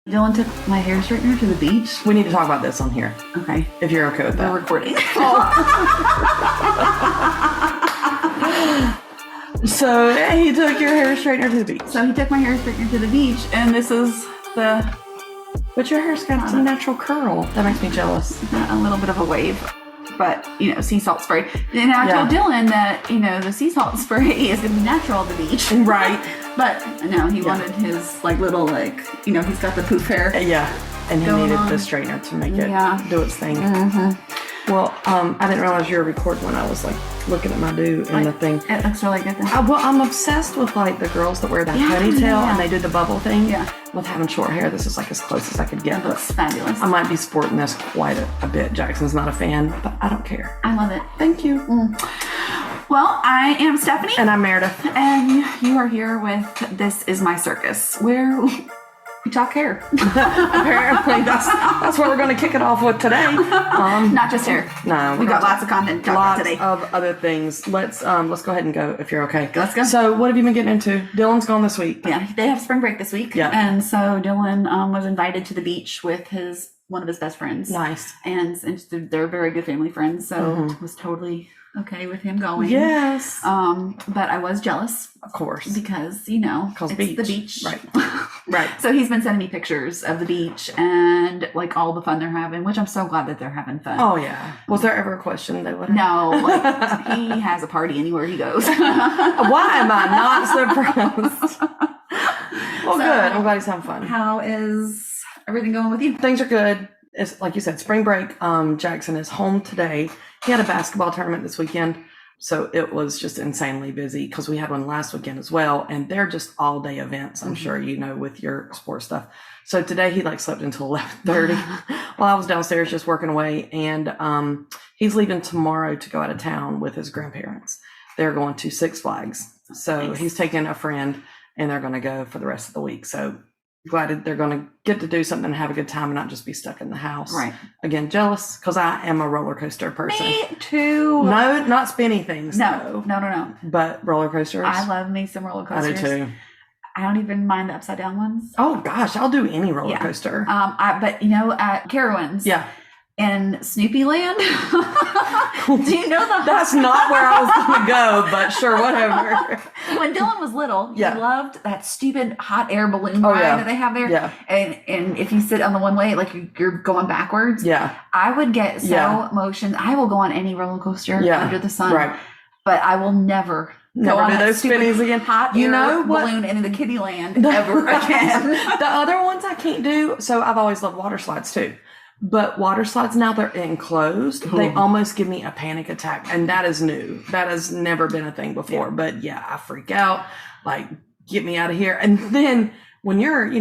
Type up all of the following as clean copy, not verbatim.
Dylan took my hair straightener to the beach. We need to talk about this on here. Okay. If you're okay with that. We're recording. So he took your hair straightener to the beach. So he took my hair straightener to the beach, and this is the... But your hair's got some natural curl. That makes me jealous. A little bit of a wave. But, sea salt spray. And I told Dylan that, the sea salt spray is going to be natural at the beach. Right. But, no, he wanted his, little, he's got the poof hair. Yeah. And he needed the straightener to make it do its thing. Mm-hmm. Well, I didn't realize you were recording when I was, looking at my do and the thing. It looks really good. I'm obsessed with, the girls that wear that ponytail and they do the bubble thing. Yeah. With having short hair, this is, as close as I could get. It looks fabulous. I might be sporting this quite a bit. Jackson's not a fan, but I don't care. I love it. Thank you. Well, I am Stephanie. And I'm Meredith. And you are here with This Is My Circus, where we talk hair. Apparently, that's what we're going to kick it off with today. Not just hair. No. We got lots of content to talk about today. Lots of other things. Let's go ahead and go if you're okay. Let's go. So what have you been getting into? Dylan's gone this week. Yeah, they have spring break this week. Yeah. And so Dylan was invited to the beach with one of his best friends. Nice. And they're very good family friends, so was totally okay with him going. Yes. But I was jealous. Of course. Because, it's beach. the beach. Right. Right. So he's been sending me pictures of the beach and all the fun they're having, which I'm so glad that they're having fun. Oh yeah. Was there ever a question they would have? No, he has a party anywhere he goes. Why am I not surprised? Well, good. I'm glad he's having fun. How is everything going with you? Things are good. It's like you said, spring break. Jackson is home today. He had a basketball tournament this weekend. So it was just insanely busy because we had one last weekend as well. And they're just all day events. I'm sure, with your sports stuff. So today he slept until 11:30 while I was downstairs just working away. And he's leaving tomorrow to go out of town with his grandparents. They're going to Six Flags. So he's taking a friend and they're going to go for the rest of the week. So glad that they're going to get to do something and have a good time and not just be stuck in the house. Right. Again, jealous because I am a roller coaster person. Me too. No, not spinny things. No. But roller coasters. I love me some roller coasters. I do too. I don't even mind the upside down ones. Oh gosh, I'll do any roller coaster. But at Carowinds. Yeah. In Snoopy Land. Do you know that? That's not where I was going to go, but sure, whatever. When Dylan was little, he loved that stupid hot air balloon ride that they have there. Yeah. And if you sit on the one way, you're going backwards. Yeah. I would get so motion. I will go on any roller coaster under the sun. Right. But I will never go on do those spinnies again. Hot air balloon in the kiddie land ever again. The other ones I can't do. So I've always loved water slides too. But water slides, now they're enclosed. Ooh. They almost give me a panic attack. And that is new. That has never been a thing before. Yeah. But I freak out. Get me out of here. And then when you're,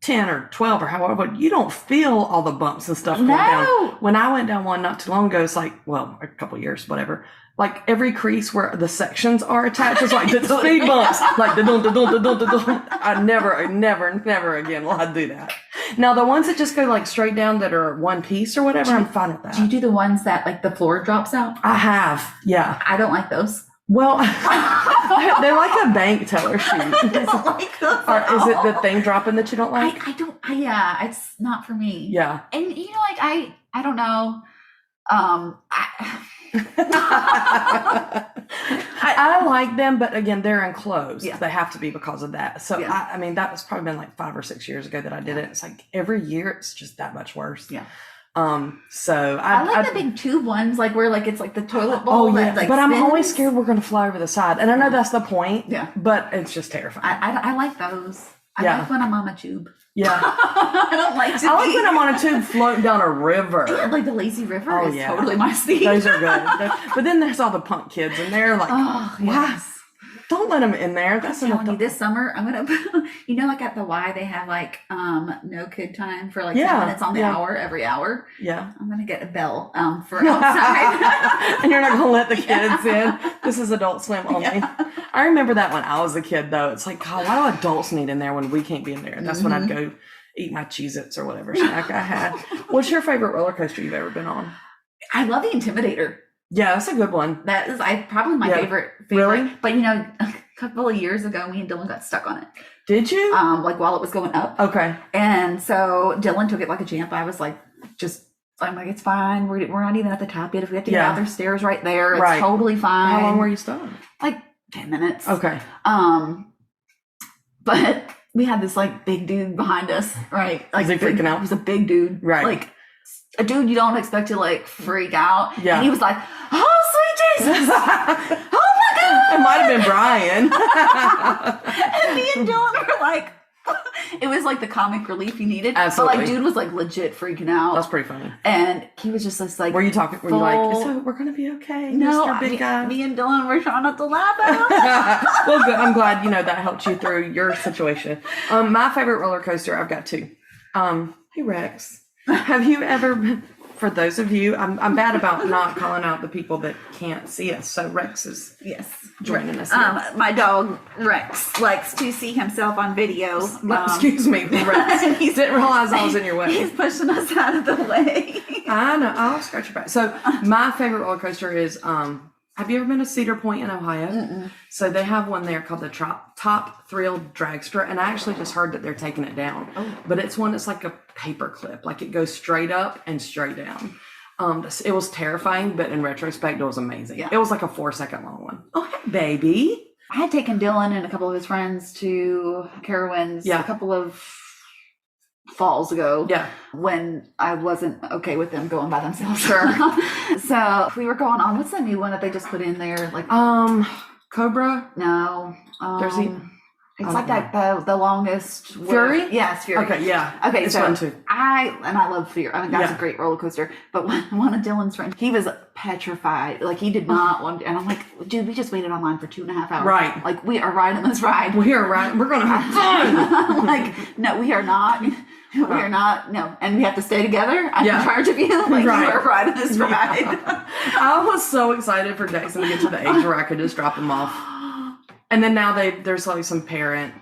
10 or 12 or however, you don't feel all the bumps and stuff going down. When I went down one not too long ago, it's a couple years, whatever. Every crease where the sections are attached is the speed bumps. I never again will I do that. Now, the ones that just go straight down that are one piece or whatever, I'm fine with that. Do you do the ones that the floor drops out? I have, yeah. I don't like those. Well, they're like a bank teller sheet. I don't like those. Or is it the thing dropping that you don't like? It's not for me. Yeah. And I don't know. I like them, but again, they're enclosed. Yeah. They have to be because of that. So, yeah. That was probably been 5 or 6 years ago that I did it. It's every year, it's just that much worse. Yeah. So I like the big tube ones, where it's the toilet bowl. Oh, yeah. That, but I'm spins. always scared we're going to fly over the side. And I know that's the point. Yeah. But it's just terrifying. I like those. I like when I'm on a tube. Yeah. I don't like to I like when I'm on a tube floating down a river. Yeah, the lazy river is totally my speed. Those are good. But then there's all the punk kids, and they're yes. Don't let them in there. That's I'm telling you, this summer I'm gonna, at the Y they have no kid time for 10 minutes on the hour every hour. Yeah, I'm gonna get a bell for outside, and you're not gonna let the kids in. This is Adult Swim only. Yeah. I remember that when I was a kid, though. It's God, why do adults need in there when we can't be in there? And that's when I'd go eat my Cheez-Its or whatever snack I had. What's your favorite roller coaster you've ever been on? I love the Intimidator. Yeah, that's a good one. That is probably my favorite. Really? But couple of years ago, me and Dylan got stuck on it. Did you? Like while it was going up. Okay. And so Dylan took it like a champ. I was like, I'm like, it's fine. We're not even at the top yet. If we have to get out, there's stairs right there. It's totally fine. How long were you stuck? Like 10 minutes. Okay. But we had this like big dude behind us, right? Like, was he freaking out? He was a big dude. Right. Like a dude you don't expect to like freak out. Yeah. And he was like, oh, sweet Jesus. Oh my God. It might have been Brian. And me and Dylan were like, it was like the comic relief you needed. Absolutely. But like dude was like legit freaking out. That's pretty funny. And he was just this like, were you like, so we're going to be okay? No, Mr. Big Guy? me and Dylan were trying not to laugh at him. Well, good. I'm glad, that helped you through your situation. My favorite roller coaster, I've got two. Hey, Rex. Have you ever, for those of you, I'm bad about not calling out the people that can't see us. So Rex is joining us here. My dog, Rex, likes to see himself on video. Excuse me, Rex. He didn't realize I was in your way. He's pushing us out of the way. I know. I'll scratch your back. So my favorite roller coaster is, have you ever been to Cedar Point in Ohio? Mm-mm. So they have one there called the Top Thrill Dragster, and I actually just heard that they're taking it down. Oh. But it's one that's like a paper clip, like it goes straight up and straight down. It was terrifying, but in retrospect, it was amazing. Yeah. It was like a 4-second long one. Oh, hey, baby. I had taken Dylan and a couple of his friends to Carowinds a couple of falls ago. Yeah. When I wasn't okay with them going by themselves. Sure. So we were going on, what's that new one that they just put in there? Like Cobra? No. There's it's like that the longest Fury? Yes, Fury. Okay, yeah. Okay, it's so fun too. I love Fury. I mean that's a great roller coaster. But one of Dylan's friends, he was petrified. Like he did not want to, and I'm like, dude, we just waited online for 2.5 hours. Right. Like we are riding this ride. We are riding. We're gonna have fun. Like, no, we are not. We are not. No. And we have to stay together. I'm in charge of you. Like you are riding this ride. I was so excited for Jackson to get to the age where I could just drop him off. And then now there's like some parent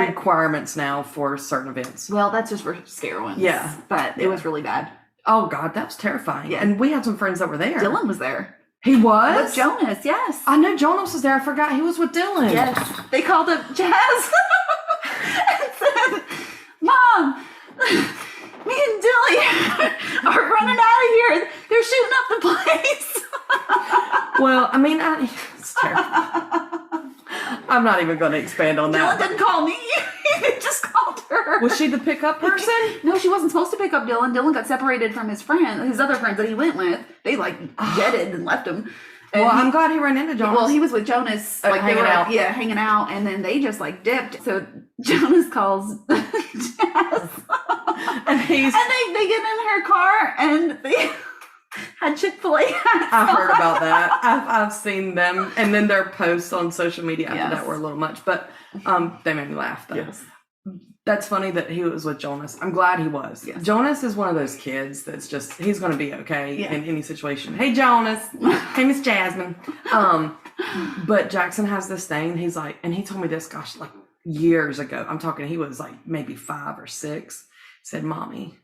requirements now for certain events. Well, that's just for scare ones. Yeah. But it was really bad. Oh, God, that was terrifying. Yeah. And we had some friends that were there. Dylan was there. He was? With Jonas, yes. I know Jonas was there. I forgot he was with Dylan. Yes. They called up Jazz and said, Mom, me and Dilly are running out of here. They're shooting up the place. Well, I mean, it's terrible. I'm not even going to expand on that. Dylan didn't call me. He just called her. Was she the pickup person? No, she wasn't supposed to pick up Dylan. Dylan got separated from his other friends that he went with. They jetted and left him. And well, I'm glad he ran into Jonas. He was with Jonas, hanging out. Yeah, hanging out, and then they just dipped. So Jonas calls Jazz, and they get in her car and they had Chick-fil-A hats. I heard about that. I've seen them, and then their posts on social media after that were a little much, but they made me laugh though. Yes. That's funny that he was with Jonas. I'm glad he was. Yes. Jonas is one of those kids that's just, he's going to be okay in any situation. Hey, Jonas. Hey, Miss Jasmine. But Jackson has this thing. He's like, and he told me this, gosh, years ago. I'm talking, he was maybe 5 or 6. He said, Mommy,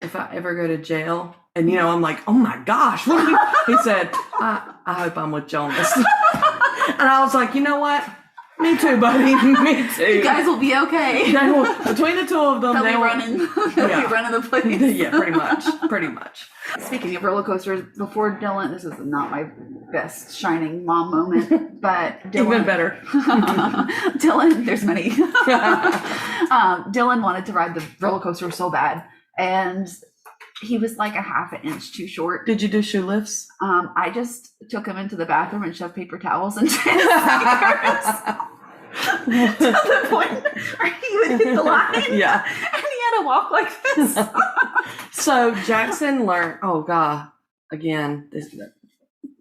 if I ever go to jail, and I'm like, oh my gosh. What are you? He said, I hope I'm with Jonas. And I was like, you know what? Me too, buddy. Me too. You guys will be okay. Between the two of them, they'll be running the place. Yeah, pretty much. Speaking of roller coasters, before Dylan, this is not my best shining mom moment, but Dylan, even better. Dylan, there's many. Dylan wanted to ride the roller coaster so bad, and he was like a half an inch too short. Did you do shoe lifts? I just took him into the bathroom and shoved paper towels into his sneakers to the point where he would hit the line. Yeah. And he had to walk like this. So Jackson learned, oh God, again,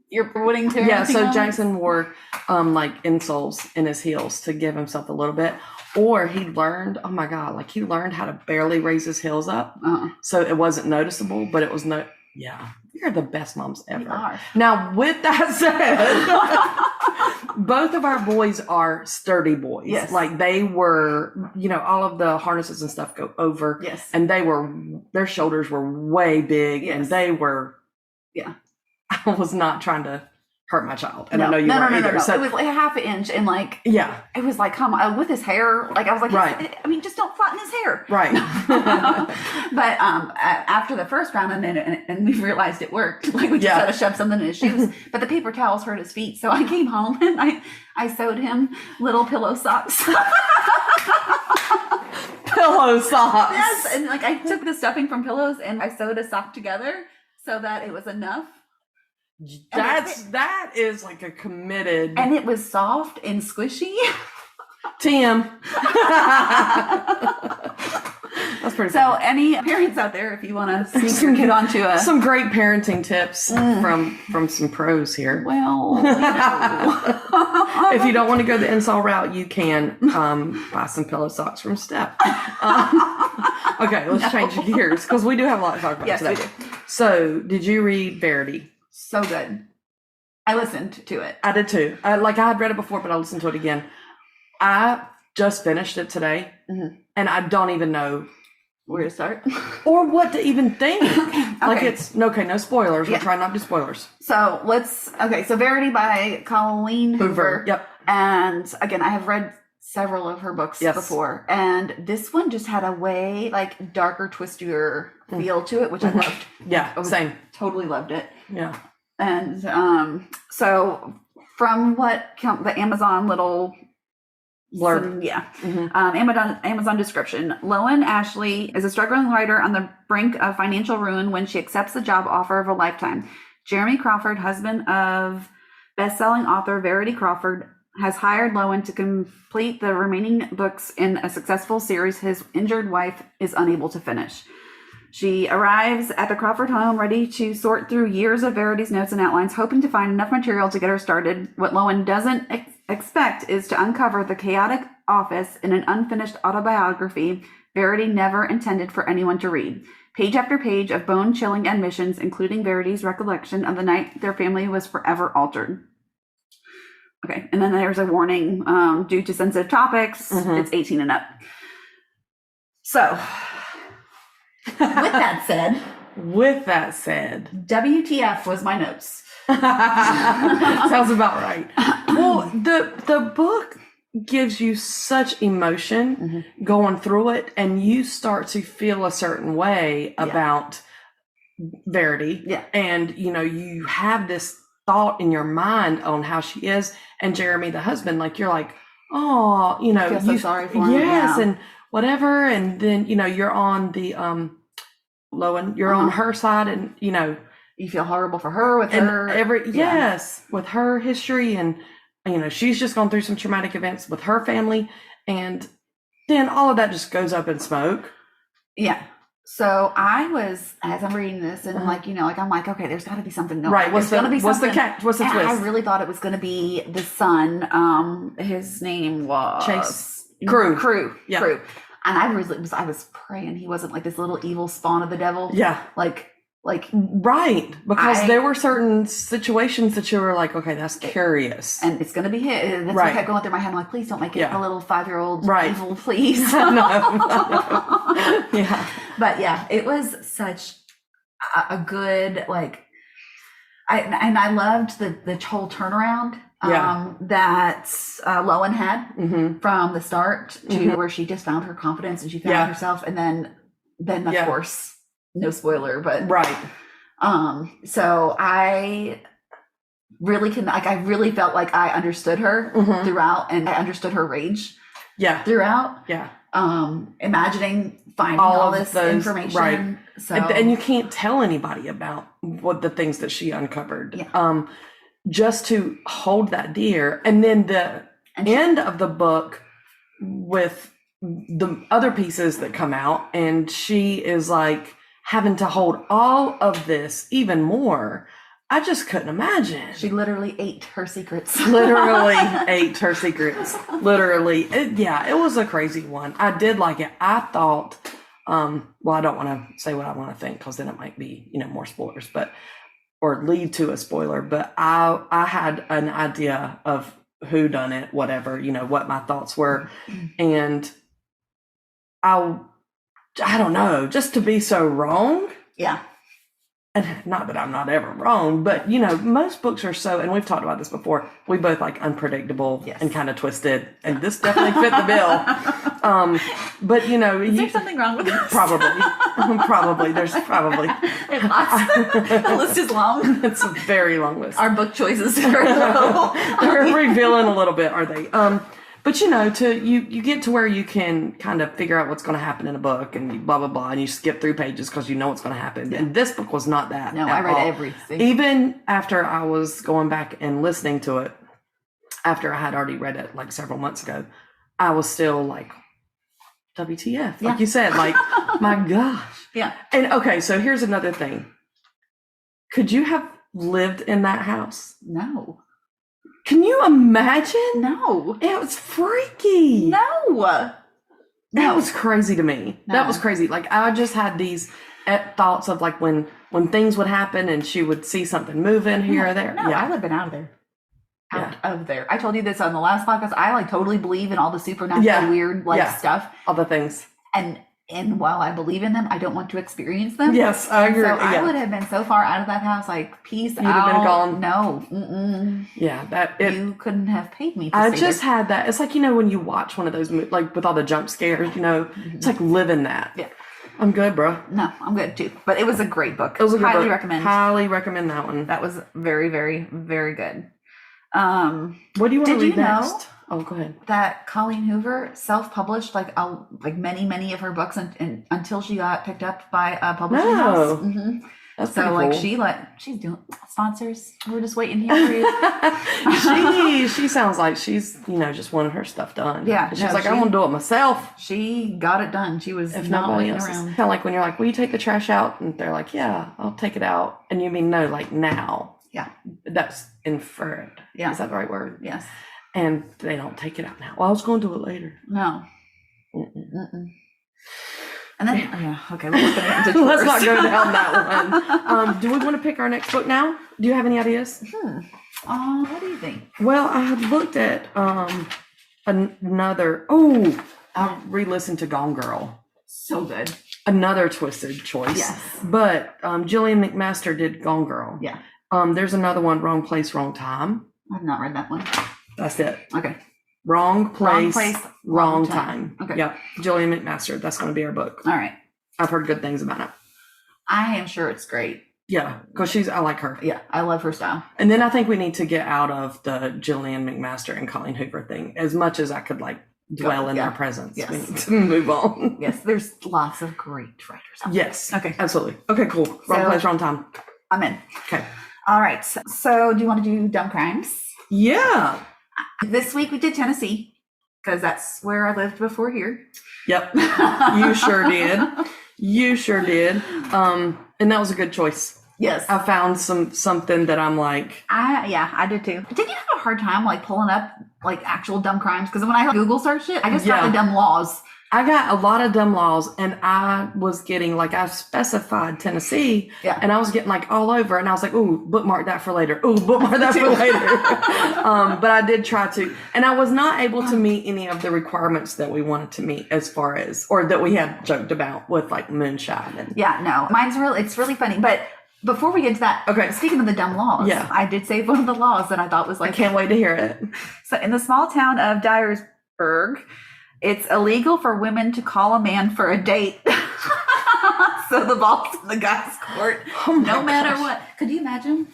you're wanting to. Yeah, so Jackson wore insoles in his heels to give himself a little bit. Or he learned, oh my God, he learned how to barely raise his heels up. So it wasn't noticeable, but it was you're the best moms ever. You are. Now, with that said, both of our boys are sturdy boys. Yes. They were, all of the harnesses and stuff go over. Yes. And their shoulders were way big. Yes. And they were, I was not trying to hurt my child. And I know you weren't either. No. So it was like a half an inch, and like, yeah, it was like, come on, with his hair. Like, I was like, right. I mean, just don't flatten his hair. Right. But after the first round, and we realized it worked. Like, we just had to shove something in his shoes. But the paper towels hurt his feet. So I came home and I sewed him little pillow socks. Pillow socks. Yes. And like, I took the stuffing from pillows and I sewed a sock together so that it was enough. That is like a committed, and it was soft and squishy. Tim. That's pretty so funny. Any parents out there, if you want to sneak your kid onto some great parenting tips from some pros here. Well, if you don't want to go the install route, you can buy some pillow socks from Steph. Okay, let's change gears because we do have a lot to talk about today. We do. So, did you read Verity? So good. I listened to it. I did too. I had read it before, but I listened to it again. I just finished it today, and I don't even know where to start or what to even think. Okay. Like it's okay. No spoilers. We'll try not to do spoilers. So So Verity by Colleen Hoover. Yep. And again, I have read several of her books before, and this one just had a way like darker, twistier feel to it, which I loved. Yeah, same. Totally loved it. Yeah. And so from what the Amazon little blurb, Amazon description, Loan Ashley is a struggling writer on the brink of financial ruin when she accepts the job offer of a lifetime. Jeremy Crawford, husband of best-selling author Verity Crawford, has hired Loan to complete the remaining books in a successful series his injured wife is unable to finish. She arrives at the Crawford home ready to sort through years of Verity's notes and outlines, hoping to find enough material to get her started. What Loan doesn't expect is to uncover the chaotic office in an unfinished autobiography Verity never intended for anyone to read. Page after page of bone-chilling admissions, including Verity's recollection of the night their family was forever altered. Okay, and then there's a warning due to sensitive topics. It's 18 and up. So, with that said, WTF was my notes. Sounds about right. Well, the book gives you such emotion going through it, and you start to feel a certain way about Verity. Yeah. And, you have this thought in your mind on how she is, and Jeremy, the husband, like, you're like, oh, I feel so sorry for him. Yes, and whatever. And then, you're on the, Loan, you're on her side, and, you feel horrible for her with her. With her history, and, she's just gone through some traumatic events with her family, and then all of that just goes up in smoke. Yeah. So I was, as I'm reading this, and I'm like, okay, there's got to be something going on. Right. What's the twist? I really thought it was going to be the son. His name was Chase. Crew. Yeah. Crew. And I was praying he wasn't like this little evil spawn of the devil. Yeah. Like. Right. Because there were certain situations that you were like, okay, that's curious. And it's going to be hit. That's what kept going through my head. I'm like, please don't make it a little 5-year-old evil, please. Yeah. But yeah, it was such a good, I loved the whole turnaround that Loan had from the start to where she just found her confidence and she found herself. And then of course, no spoiler, but so I really I really felt like I understood her throughout, and I understood her rage throughout. Yeah. Imagining finding all this information. Right. So and you can't tell anybody about what the things that she uncovered. Yeah. Just to hold that dear. And then the end of the book with the other pieces that come out, and she is like having to hold all of this even more. I just couldn't imagine. She literally ate her secrets. Literally. It was a crazy one. I did like it. I thought, I don't want to say what I want to think because then it might be, more spoilers, or lead to a spoiler. But I had an idea of who done it, whatever, what my thoughts were. And I don't know, just to be so wrong. Yeah. and not that I'm not ever wrong, but most books are so, and we've talked about this before, we both like unpredictable and kind of twisted, and this definitely fit the bill. But is there something wrong with this? Probably there's probably the list is long. It's a very long list. Our book choices are low. They're revealing a little bit, are they? But you get to where you can kind of figure out what's going to happen in a book and blah blah blah, and you skip through pages because you know what's going to happen. And this book was not that. No, I read everything. Even after I was going back and listening to it, after I had already read it like several months ago, I was still like, WTF? Like you said, like, my gosh. Yeah. And okay, so here's another thing. Could you have lived in that house? No. Can you imagine? No. It was freaky. No. That was crazy to me. No. That was crazy. Like, I just had these thoughts of like when things would happen and she would see something moving here or there. No, I would have been out of there. Out of there. I told you this on the last podcast. I like totally believe in all the supernatural weird stuff. All the things. And while I believe in them, I don't want to experience them. Yes, I agree. So I would have been so far out of that house, like, peace out. You'd have been gone. No. Mm-mm. Yeah, you couldn't have paid me to I just had that. It's like, when you watch one of those, like, with all the jump scares, it's like living that. Yeah. I'm good, bro. No, I'm good, too. But it was a great book. It was a good Highly book. recommend. Highly recommend that one. That was very, very, very good. What do you want to read next? Oh, go ahead. That Colleen Hoover self-published like many of her books and until she got picked up by a publishing house. Mm-hmm. That's so like cool. She's doing sponsors. We're just waiting here for you. she sounds like she's just wanted her stuff done. Yeah, she's I want to do it myself. She got it done. She was not waiting around. Kind of like when you're like, will you take the trash out? And they're like, yeah, I'll take it out. And you mean no, like now. Yeah, that's inferred. Yeah, is that the right word? Yes. And they don't take it out now. Well, I was going to do it later. No. Mm-mm. And then, okay, let's not go down that one. Do we want to pick our next book now? Do you have any ideas? What do you think? Well, I had looked at another. Oh, I re-listened to Gone Girl. So good. Another twisted choice. Yes. But Gillian McMaster did Gone Girl. Yeah. There's another one, Wrong Place, Wrong Time. I've not read that one. That's it. Okay. Wrong place, wrong time. Okay. Yep. Gillian McMaster. That's going to be our book. All right. I've heard good things about it. I am sure it's great. Yeah, because I like her. Yeah, I love her style. And then I think we need to get out of the Gillian McMaster and Colleen Hoover thing. As much as I could dwell in their presence. Yes. We need to move on. Yes, there's lots of great writers out there. Yes. Okay. Absolutely. Okay, cool. Wrong place, wrong time. I'm in. Okay. All right. So do you want to do dumb crimes? Yeah. This week we did Tennessee because that's where I lived before here. Yep. You sure did. You sure did. And that was a good choice. Yes. I found something that I'm like. I did too. Did you have a hard time pulling up actual dumb crimes? Because when I Google searched it, I just got the dumb laws. I got a lot of dumb laws, and I was getting I specified Tennessee, and I was getting all over, and I was like, ooh, bookmark that for later. Ooh, bookmark that for later. But I did try to, and I was not able to meet any of the requirements that we wanted to meet as far as, or that we had joked about with moonshine. And no, it's really funny. But before we get to that, okay, speaking of the dumb laws, I did save one of the laws that I thought was I can't wait to hear it. So in the small town of Dyersburg, it's illegal for women to call a man for a date. So the ball's in the guy's court, no matter what. Could you imagine?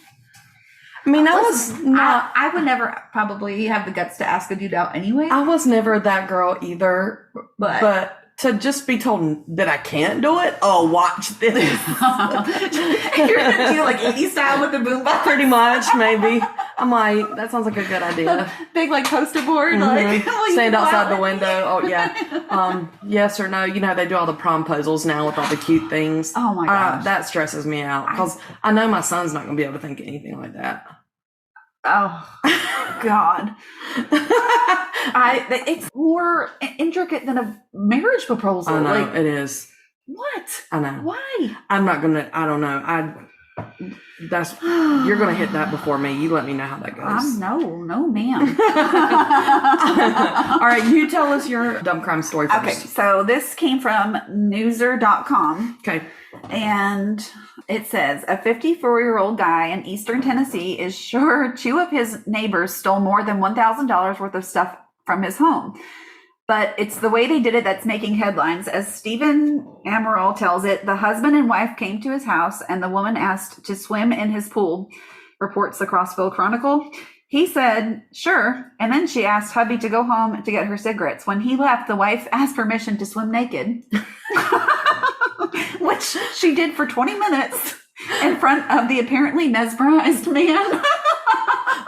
I mean, I would never probably have the guts to ask a dude out anyway. I was never that girl either, but to just be told that I can't do it, watch this. You're going to do 80s style with the boombox? Pretty much, maybe. I'm like, that sounds like a good idea. Big poster board, stand outside the window. Oh yeah. Yes or no. They do all the promposals now with all the cute things. Oh my gosh. That stresses me out because I know my son's not going to be able to think of anything like that. Oh God. It's more intricate than a marriage proposal. I know, it is. What? I know. Why? I'm not gonna. I don't know. You're going to hit that before me. You let me know how that goes. No, ma'am. All right, you tell us your dumb crime story first. Okay, so this came from newser.com. Okay. And it says, a 54-year-old guy in eastern Tennessee is sure two of his neighbors stole more than $1,000 worth of stuff from his home. But it's the way they did it that's making headlines. As Stephen Amaral tells it, the husband and wife came to his house and the woman asked to swim in his pool, reports the Crossville Chronicle. He said, sure. And then she asked hubby to go home to get her cigarettes. When he left, the wife asked permission to swim naked, which she did for 20 minutes in front of the apparently mesmerized man.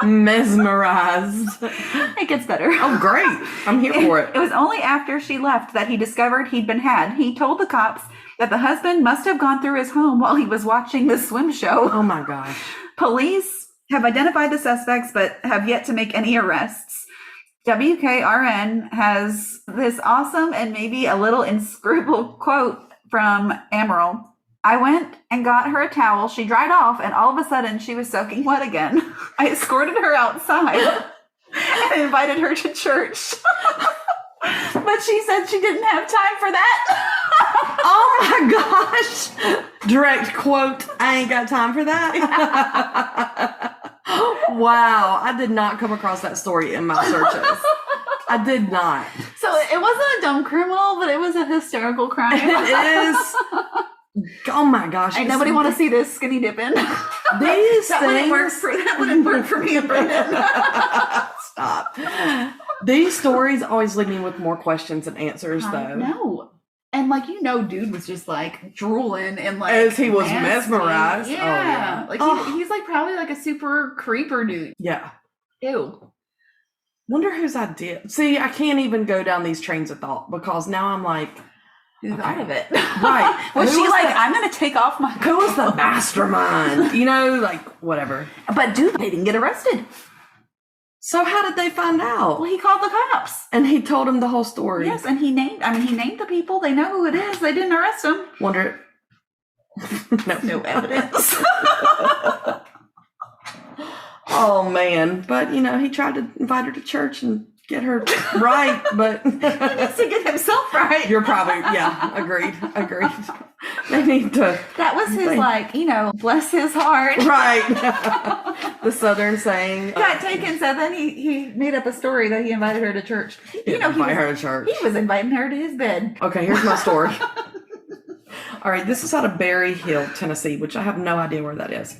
Mesmerized. It gets better. Oh, great. I'm here for it. It was only after she left that he discovered he'd been had. He told the cops that the husband must have gone through his home while he was watching the swim show. Oh, my gosh. Police have identified the suspects, but have yet to make any arrests. WKRN has this awesome and maybe a little inscrutable quote from Amaral. I went and got her a towel. She dried off, and all of a sudden, she was soaking wet again. I escorted her outside and invited her to church. But she said she didn't have time for that. Oh, my gosh. Direct quote, I ain't got time for that. Wow. I did not come across that story in my searches. I did not. So it wasn't a dumb criminal, but it was a hysterical crime. It is. Oh my gosh. Ain't nobody want to see this skinny dipping. These that wouldn't work for me and Brendan. Stop. These stories always leave me with more questions than answers, though. No. And dude was just drooling and as he was nasty. Mesmerized. Yeah. He's probably a super creeper dude. Yeah. Ew. Wonder whose idea. See, I can't even go down these trains of thought because now I'm who thought of it? Right. Was she I'm going to take off my coat? Who was the mastermind? Whatever. But dude, they didn't get arrested. So how did they find out? Well, he called the cops. And he told them the whole story. Yes, and he named the people. They know who it is. They didn't arrest him. Wonder. No evidence. Oh, man. But, he tried to invite her to church and get her right, but he needs to get himself right. You're probably, agreed. They need to. That was his, bless his heart. Right. The Southern saying. Got taken, so then he made up a story that he invited her to church. Invite her to church. He was inviting her to his bed. Okay, here's my story. All right, this is out of Berry Hill, Tennessee, which I have no idea where that is.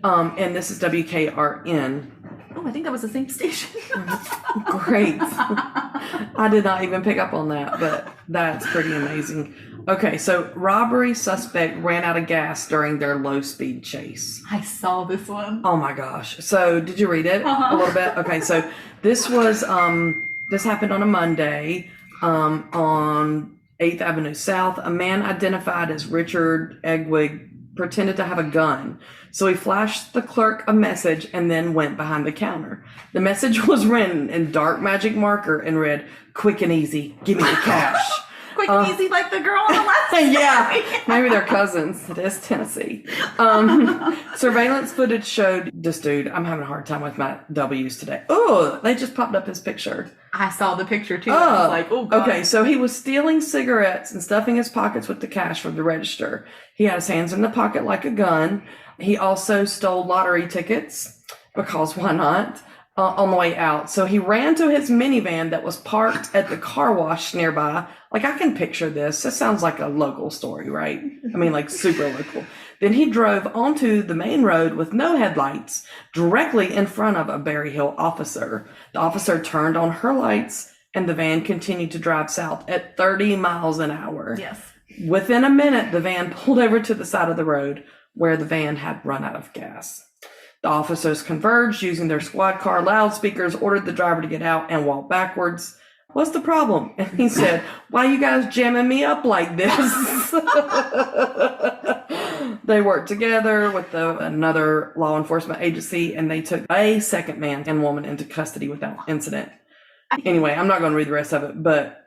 And this is WKRN. Oh, I think that was the same station. Great. I did not even pick up on that, but that's pretty amazing. Okay, so robbery suspect ran out of gas during their low-speed chase. I saw this one. Oh my gosh. So did you read it a little bit? Okay, so this was, this happened on a Monday on 8th Avenue South. A man identified as Richard Egwig pretended to have a gun. So he flashed the clerk a message and then went behind the counter. The message was written in dark magic marker and read, "Quick and easy, give me the cash." Quick and easy like the girl on the left side. Yeah, maybe they're cousins. It is Tennessee. Surveillance footage showed this dude. I'm having a hard time with my W's today. Oh, they just popped up his picture. I saw the picture too. I was oh God. Okay, so he was stealing cigarettes and stuffing his pockets with the cash from the register. He had his hands in the pocket like a gun. He also stole lottery tickets because why not? On the way out. So he ran to his minivan that was parked at the car wash nearby. I can picture this. This sounds like a local story, right? I mean, super local. Then he drove onto the main road with no headlights directly in front of a Berry Hill officer. The officer turned on her lights and the van continued to drive south at 30 miles an hour. Yes. Within a minute, the van pulled over to the side of the road where the van had run out of gas. The officers converged using their squad car loudspeakers, ordered the driver to get out and walk backwards. What's the problem? And he said, "Why you guys jamming me up like this?" They worked together with another law enforcement agency, and they took a second man and woman into custody without incident. Anyway, I'm not going to read the rest of it, but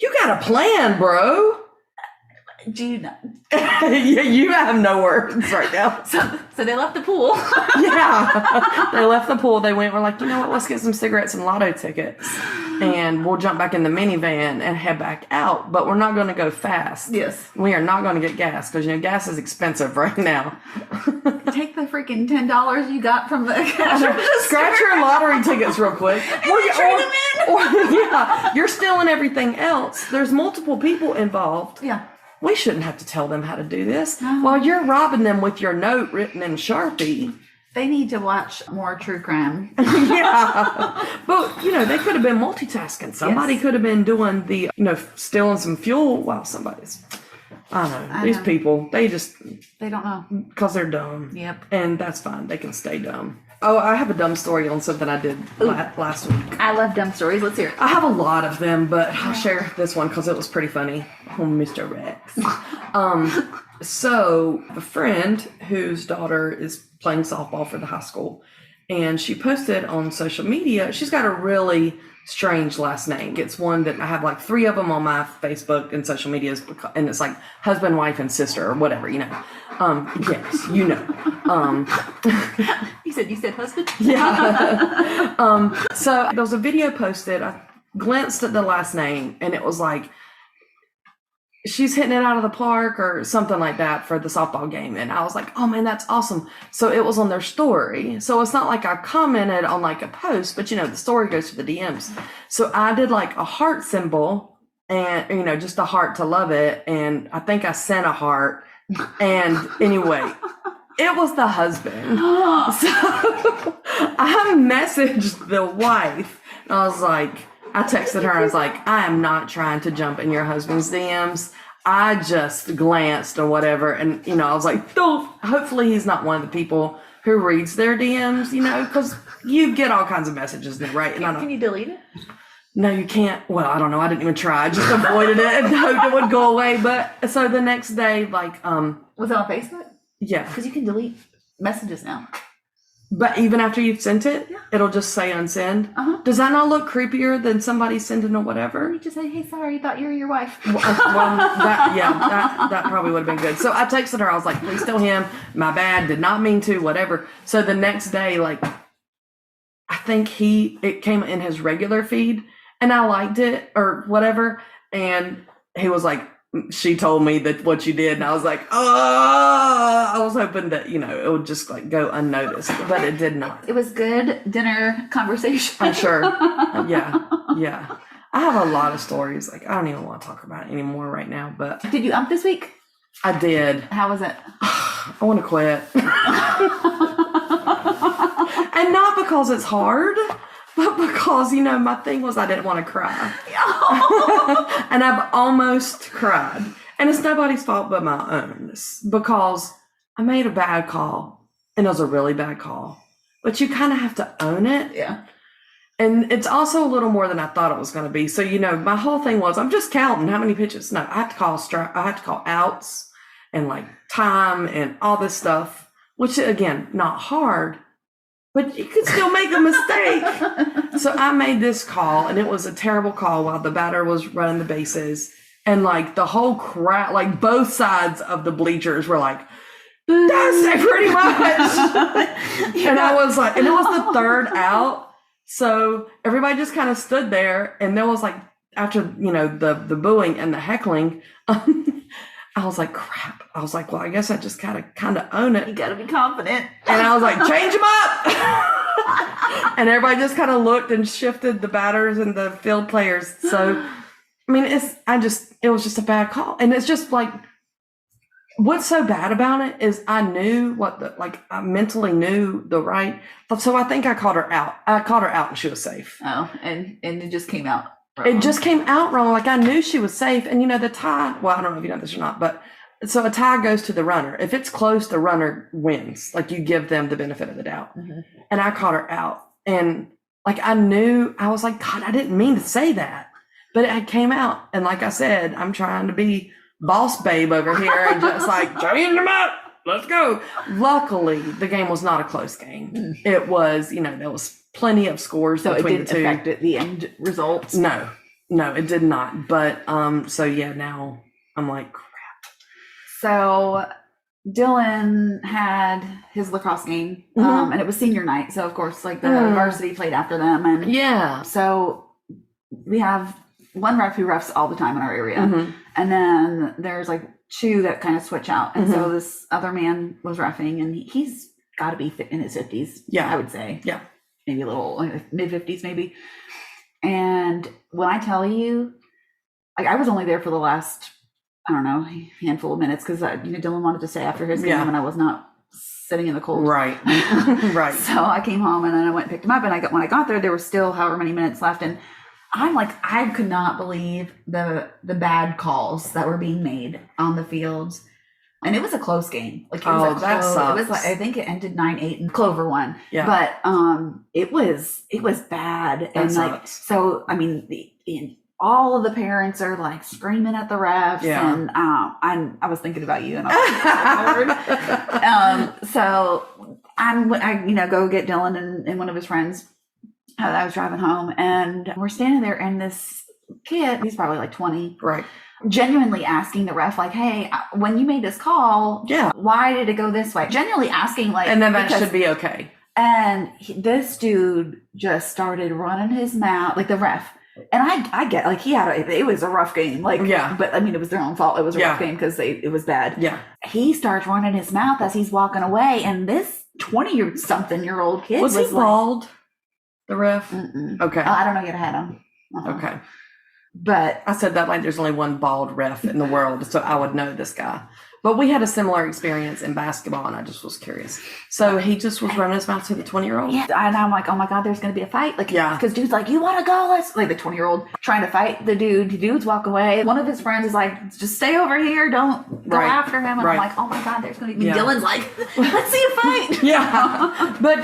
you got a plan, bro. do not. Yeah, you have no words right now. So they left the pool. Yeah, they left the pool. They we're like, you know what? Let's get some cigarettes and lotto tickets, and we'll jump back in the minivan and head back out. But we're not going to go fast. Yes, we are not going to get gas because gas is expensive right now. Take the freaking $10 you got from the cash register. Scratch your lottery tickets real quick. Yeah, you're stealing everything else. There's multiple people involved. Yeah. We shouldn't have to tell them how to do this. While you're robbing them with your note written in Sharpie. They need to watch more true crime. Yeah. But, they could have been multitasking. Somebody could have been doing the, stealing some fuel while somebody's... I know. These people, they don't know. Because they're dumb. Yep. And that's fine. They can stay dumb. Oh, I have a dumb story on something I did last week. I love dumb stories. Let's hear it. I have a lot of them, but I'll share this one because it was pretty funny. Oh, Mr. Rex. So, a friend whose daughter is playing softball for the high school, and she posted on social media, she's got a really strange last name. It's one that I have like 3 of them on my Facebook and social media, and it's like husband, wife, and sister, or whatever, Yes, You said husband? Yeah. So there was a video posted. I glanced at the last name, and it was like, she's hitting it out of the park or something like that for the softball game. And I was like, oh man, that's awesome. So it was on their story. So it's not like I commented on like a post, but the story goes to the DMs. So I did like a heart symbol and, just a heart to love it. And I think I sent a heart. And anyway, it was the husband. So I messaged the wife and I was like, I texted her, I was like, I am not trying to jump in your husband's DMs. I just glanced or whatever. And, I was like, hopefully he's not one of the people who reads their DMs, because you get all kinds of messages there, right? And Can you delete it? No, you can't. Well, I don't know. I didn't even try. I just avoided it and hoped it would go away. But so the next day, was it on Facebook? Yeah. Because you can delete messages now. But even after you've sent it, it'll just say unsend. Does that not look creepier than somebody sending or whatever? You just say, hey, sorry, I thought you were your wife. That probably would have been good. So I texted her. I was like, please tell him, my bad, did not mean to, whatever. So the next day, I think it came in his regular feed and I liked it or whatever. And he was like, she told me that what you did, and I was like, oh, I was hoping that, it would just go unnoticed, but it did not. It was good dinner conversation. I'm sure. Yeah. I have a lot of stories. I don't even want to talk about it anymore right now, but. Did you ump this week? I did. How was it? I want to quit. And not because it's hard, but because, my thing was I didn't want to cry. And I've almost cried. And it's nobody's fault but my own. Because I made a bad call. And it was a really bad call. But you kind of have to own it. Yeah. And it's also a little more than I thought it was going to be. So, my whole thing was, I'm just counting how many pitches. No, I have to call outs and time and all this stuff. Which, again, not hard. But you could still make a mistake. So I made this call, and it was a terrible call while the batter was running the bases. And, the whole crowd, both sides of the bleachers were like, that's it pretty much. And I was like, and it was the third out. So everybody just kind of stood there. And there was, after, the booing and the heckling, I was like, crap. I was like, well, I guess I just kind of own it. You got to be confident. And I was like, change them up. And everybody just kind of looked and shifted the batters and the field players. So, it was just a bad call. And it's just what's so bad about it is I knew I mentally knew the right. So I think I called her out. I called her out and she was safe. Oh, and it just came out wrong. It just came out wrong. I knew she was safe. And the tie, well, I don't know if you know this or not, but so a tie goes to the runner. If it's close, the runner wins. You give them the benefit of the doubt. Mm-hmm. And I called her out. And I knew, I was like, God, I didn't mean to say that. But it came out. And like I said, I'm trying to be boss babe over here and just change them up. Let's go. Luckily, the game was not a close game. Mm. It was, there was plenty of scores so between it didn't the two. affect the end results? No, it did not. But, so yeah, now I'm like, crap. So Dylan had his lacrosse game, and it was senior night. So of course, like the varsity played after them, and so we have one ref who refs all the time in our area, and then there's like two that kind of switch out, and so this other man was reffing, and he's got to be in his 50s, I would say, maybe a little like mid 50s, maybe. And when I tell you, like, I was only there for the last, I don't know, handful of minutes because Dylan wanted to stay after his game, and I was not sitting in the cold. Right. Right. So I came home and then I went and picked him up, and when I got there were still however many minutes left, and I'm like, I could not believe the bad calls that were being made on the fields. And it was a close game. Like, that sucks. It was like, I think it ended 9-8 and Clover won. Yeah. But it was bad. That and sucks. Like, so I mean, all of the parents are like screaming at the refs, and I was thinking about you, and I was so I go get Dylan and one of his friends. I was driving home, and we're standing there, and this kid, he's probably like 20, right, genuinely asking the ref, like, hey, when you made this call, why did it go this way? Genuinely asking, like, and then that should be okay. And this dude just started running his mouth, like the ref. And I get, like, it was a rough game, like, but I mean, it was their own fault. It was a rough game because it was bad. Yeah. He starts running his mouth as he's walking away, and this 20-something-year-old kid was he bald? The ref? Okay. I don't know yet. I had him. Okay. But I said that like there's only one bald ref in the world, so I would know this guy. But we had a similar experience in basketball, and I just was curious. So he just was running his mouth to the 20-year-old? Yeah, and I'm like, oh my God, there's going to be a fight. Like, because dude's like, you want to go? Let's, like, the 20-year-old trying to fight the dude. The dudes walk away. One of his friends is like, just stay over here. Don't go after him. And I'm like, oh my God, there's going to be. Dylan's like, let's see a fight. But,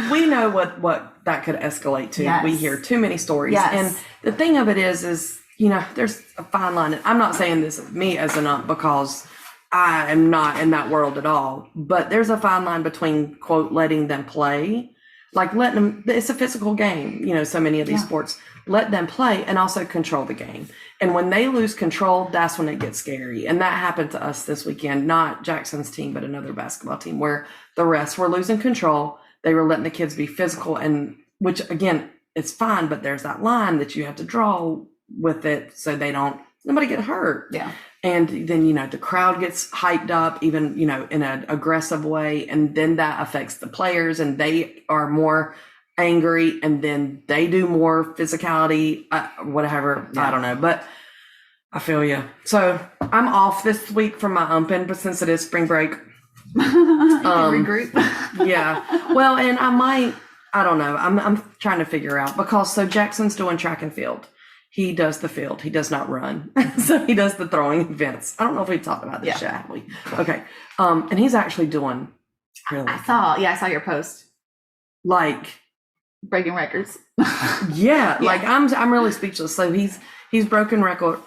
we know what that could escalate to. Yes. We hear too many stories. Yes. And the thing of it is, there's a fine line. And I'm not saying this of me as an ump because I am not in that world at all, but there's a fine line between, quote, letting them play, like letting them, it's a physical game, so many of these sports, let them play and also control the game. And when they lose control, that's when it gets scary. And that happened to us this weekend, not Jackson's team, but another basketball team where the refs were losing control. They were letting the kids be physical, and which again, it's fine, but there's that line that you have to draw with it so nobody get hurt. Yeah. And then, the crowd gets hyped up, even, in an aggressive way. And then that affects the players, and they are more angry, and then they do more physicality, whatever. Yeah. I don't know. But I feel you. So I'm off this week from my umping, but since it is spring break. Regroup. Yeah. Well, and I don't know. I'm trying to figure out because Jackson's doing track and field. He does the field. He does not run. So he does the throwing events. I don't know if we've talked about this yet, have we? Okay. And he's actually doing really. I saw your post. Like breaking records. Like I'm really speechless. So he's broken records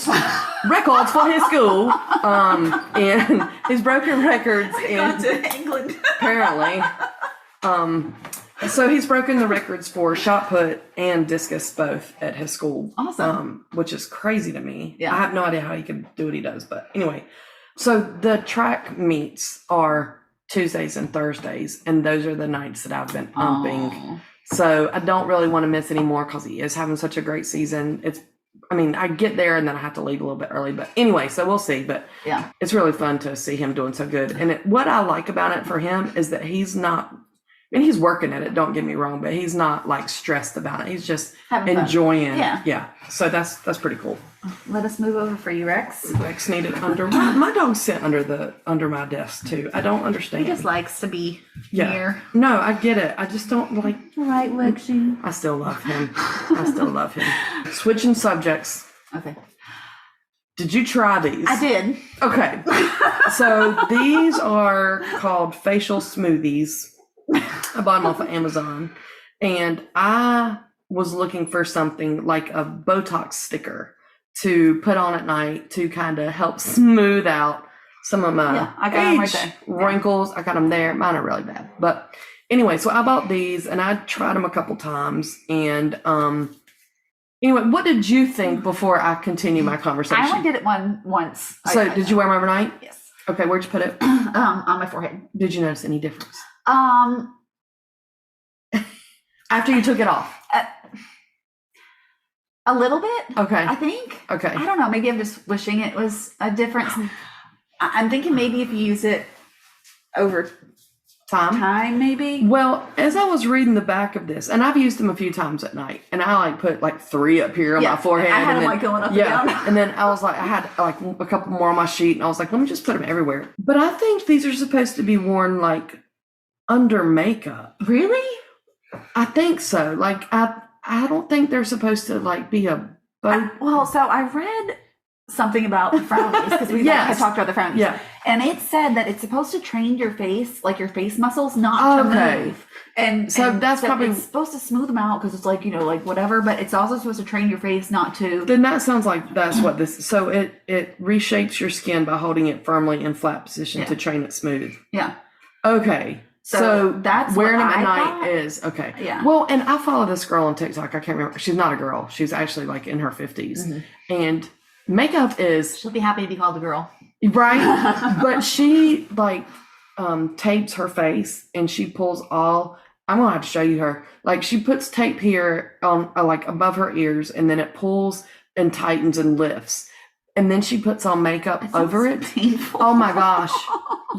for his school. And he's broken records in England. Apparently. So he's broken the records for shot put and discus both at his school. Awesome. Which is crazy to me. Yeah. I have no idea how he could do what he does. But anyway, so the track meets are Tuesdays and Thursdays, and those are the nights that I've been umping. Oh. So I don't really want to miss any more because he is having such a great season. I get there and then I have to leave a little bit early. But anyway, so we'll see. But it's really fun to see him doing so good. And what I like about it for him is that he's not, and he's working at it, don't get me wrong, but he's not like stressed about it. He's just enjoying it. Yeah. So that's pretty cool. Let us move over for you, Rex. Rex needed under my dog sit under my desk too. I don't understand. He just likes to be near. No, I get it. I just don't like. Right, Lexi. I still love him. Switching subjects. Okay. Did you try these? I did. Okay. So these are called facial smoothies. I bought them off of Amazon, and I was looking for something like a Botox sticker to put on at night to kind of help smooth out some of my I got them right there. Wrinkles. I got them there. Mine are really bad. But anyway, so I bought these, and I tried them a couple times, and Anyway, what did you think before I continue my conversation? I only did it once. So did you wear them overnight? Yes. Okay, where'd you put it? On my forehead. Did you notice any difference? After you took it off? A little bit. Okay. I think. Okay. I don't know. Maybe I'm just wishing it was a difference. I'm thinking maybe if you use it over time, maybe. Well, as I was reading the back of this, and I've used them a few times at night, and I like put like 3 up here on my forehead. I had them like going up and down. And then I was like, I had like a couple more on my sheet, and I was like, let me just put them everywhere. But I think these are supposed to be worn like under makeup. Really? I think so. Like I don't think they're supposed to like be a bow. So I read something about the frownies because we had talked about the frownies. Yeah. And it said that it's supposed to train your face, like your face muscles, not to move. And that's probably it's supposed to smooth them out because it's like, like whatever, but it's also supposed to train your face not to. Then that sounds like that's what this is. So it reshapes your skin by holding it firmly in flat position to train it smooth. Yeah. Okay. So that's wearing them at night is okay. Yeah. Well, and I follow this girl on TikTok. I can't remember. She's not a girl. She's actually like in her 50s. Mm-hmm. And makeup is. She'll be happy to be called a girl. Right. But she like tapes her face and she pulls all. I'm going to have to show you her. Like she puts tape here on like above her ears and then it pulls and tightens and lifts. And then she puts on makeup over it. Painful. Oh my gosh.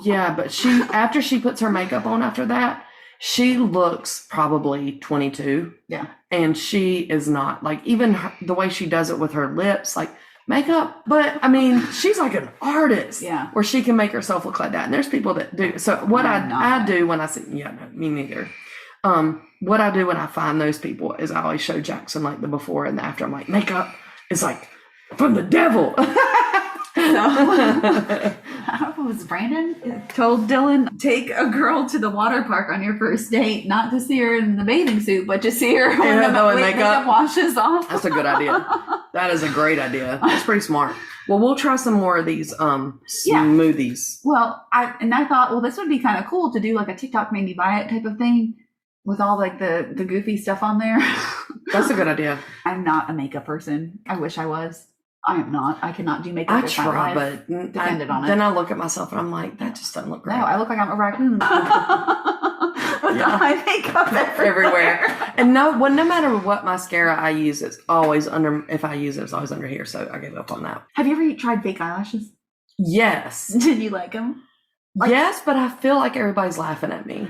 Yeah, but after she puts her makeup on after that, she looks probably 22. Yeah. And she is not. Like even the way she does it with her lips, like makeup. But I mean, she's like an artist. Yeah. Where she can make herself look like that. And there's people that do. So what I do when I see, no, me neither. What I do when I find those people is I always show Jackson like the before and the after. I'm like, makeup is like from the devil. I don't know if it was Brandon told Dylan, take a girl to the water park on your first date, not to see her in the bathing suit, but to see her when the makeup washes off. That's a good idea. That is a great idea. That's pretty smart. Well, we'll try some more of these smoothies. Well, I thought, well, this would be kind of cool to do like a TikTok made me buy it type of thing with all like the goofy stuff on there. That's a good idea. I'm not a makeup person. I wish I was. I am not. I cannot do makeup. I try, but depended on it. Then I look at myself and I'm like, that just doesn't look right. No, I look like I'm a raccoon. With eye makeup everywhere. And no matter what mascara I use, it's always under. If I use it, it's always under here. So I gave up on that. Have you ever tried fake eyelashes? Yes. Did you like them? Yes, but I feel like everybody's laughing at me.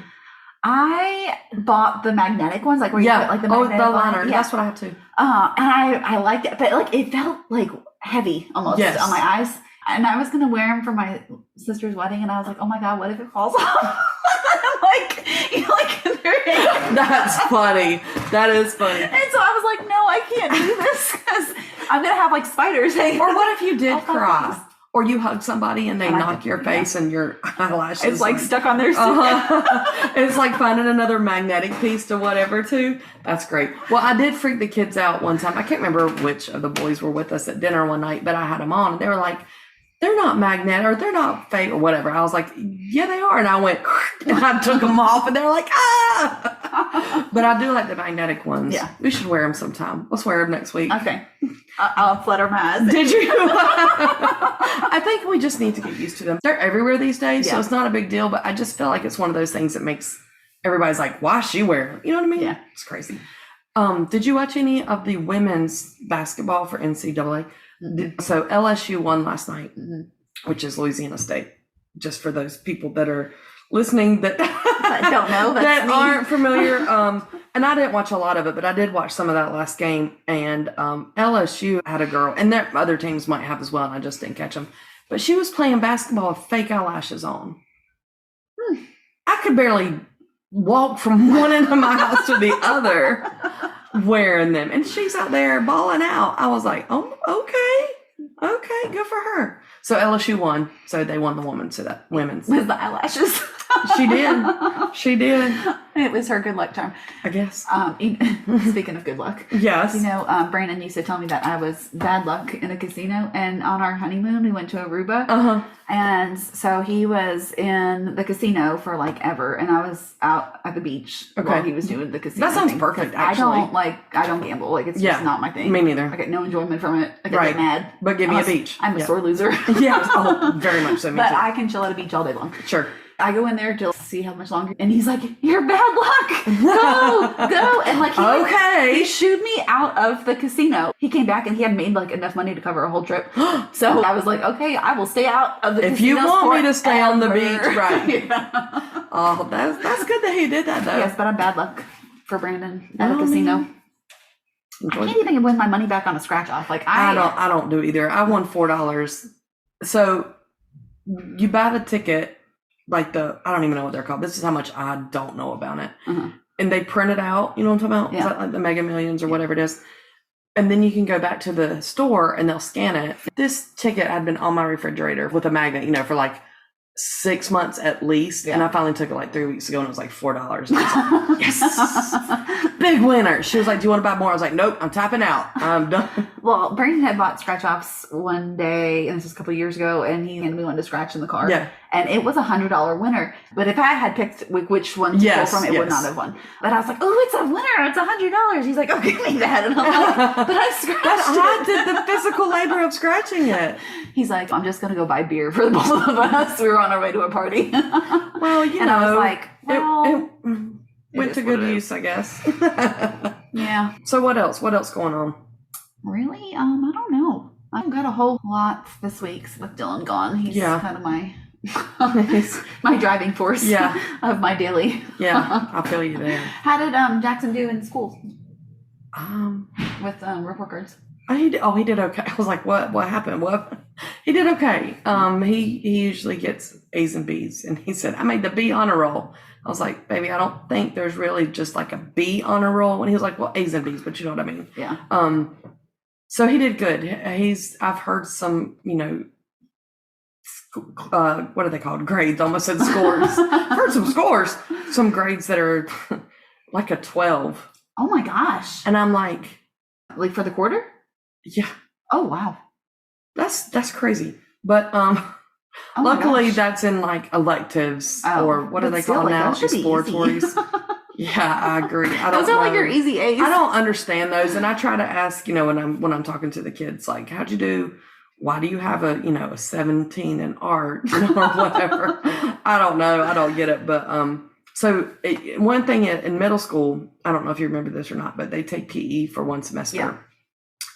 I bought the magnetic ones, like where you put like the magnetic liner. Yeah. That's what I have to. And I liked it, but like it felt like heavy almost on my eyes. And I was gonna wear them for my sister's wedding, and I was like, oh my god, what if it falls off? That's funny. That is funny. And so I was like, no, I can't do this because I'm gonna have like spiders. Or what if you did cry? Or you hug somebody and they knock your face and your eyelashes. It's like stuck on their skin. It's like finding another magnetic piece to whatever too. That's great. Well, I did freak the kids out one time. I can't remember which of the boys were with us at dinner one night, but I had them on and they were like, they're not magnetic or they're not fake or whatever. I was like, yeah, they are. And I went, and I took them off and they're like, ah. But I do like the magnetic ones. Yeah. We should wear them sometime. Let's wear them next week. Okay. I'll flutter my eyes. Did you? I think we just need to get used to them. They're everywhere these days, so it's not a big deal, but I just feel like it's one of those things that makes everybody's like, why is she wearing them? You know what I mean? Yeah. It's crazy. Did you watch any of the women's basketball for NCAA? Mm-hmm. So LSU won last night, which is Louisiana State. Just for those people that are listening that don't know that aren't familiar. And I didn't watch a lot of it, but I did watch some of that last game. And LSU had a girl, and their other teams might have as well, and I just didn't catch them. But she was playing basketball with fake eyelashes on. I could barely walk from one end of my house to the other wearing them. And she's out there balling out. I was like, oh, okay, good for her. So LSU won. So they won the women's. With the eyelashes. She did. She did. It was her good luck charm. I guess. Speaking of good luck. Yes. You know, Brandon used to tell me that I was bad luck in a casino. And on our honeymoon, we went to Aruba. Uh-huh. And so he was in the casino for like ever. And I was out at the beach while he was doing the casino. That sounds perfect, actually. I don't gamble. Like, it's just not my thing. Me neither. I get no enjoyment from it. I get mad. But give me a beach. I'm a sore loser. Yeah. Oh, very much so. Me but too. I can chill at a beach all day long. Sure. I go in there to see how much longer, and he's like, "You're bad luck. Go!" And like, he shooed me out of the casino. He came back and he had made like enough money to cover a whole trip. So I was like, "Okay, I will stay out of the casino." If you want me to stay on the beach, right? Yeah. Oh, that's good that he did that though. Yes, but I'm bad luck for Brandon at a casino. I can't even win my money back on a scratch off. Like I don't do either. I won $4. So you buy the ticket. Like I don't even know what they're called. This is how much I don't know about it. Uh-huh. And they print it out. You know what I'm talking about? Yeah. Is that like the Mega Millions or whatever it is? And then you can go back to the store and they'll scan it. This ticket had been on my refrigerator with a magnet, for like 6 months at least. Yeah. And I finally took it like 3 weeks ago and it was like $4. And I was like, yes, big winner. She was like, do you want to buy more? I was like, nope, I'm tapping out. I'm done. Well, Brandon had bought scratch offs one day, and this was a couple of years ago, and he handed me one to scratch in the car. Yeah. And it was $100 winner. But if I had picked which one to pull from, it would not have won. But I was like, oh, it's a winner. It's $100. He's like, oh, give me that. And I'm like, but I scratched it. I did the physical labor of scratching it. He's like, I'm just going to go buy beer for the both of us. We were on our way to a party. Well, and I was like, well, it went to good use, I guess. Yeah. So what else? What else going on? Really? I don't know. I've got a whole lot this week with Dylan gone. He's kind of my my driving force of my daily. Yeah, I feel you there. How did Jackson do in school? With report cards. He did okay. I was like, what happened? What? He did okay. He usually gets A's and B's, and he said, I made the B honor roll. I was like, baby, I don't think there's really just like a B honor roll. And he was like, well, A's and B's, but you know what I mean? Yeah. So he did good. I've heard some, what are they called? Grades. Almost said scores. I've heard some scores. Some grades that are like a 12. Oh my gosh. And I'm like for the quarter? Yeah. Oh wow. That's crazy. But luckily that's in like electives or what are they called now? Exploratories. Yeah, I agree. Those are like your easy A's. I don't understand those, and I try to ask, when I'm talking to the kids, like, how'd you do? Why do you have a 17 in art or whatever? I don't know. I don't get it. But one thing in middle school, I don't know if you remember this or not, but they take PE for one semester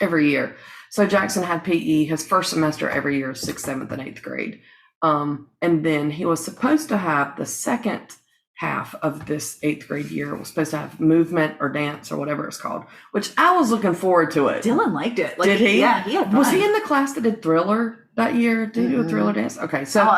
every year. So Jackson had PE his first semester every year, 6th, 7th, and 8th grade. And then he was supposed to have the second half of this 8th grade year was supposed to have movement or dance or whatever it's called, which I was looking forward to it. Dylan liked it. Did he? Yeah, he had fun. Was he in the class that did Thriller that year? Did he do a Thriller dance? Okay, so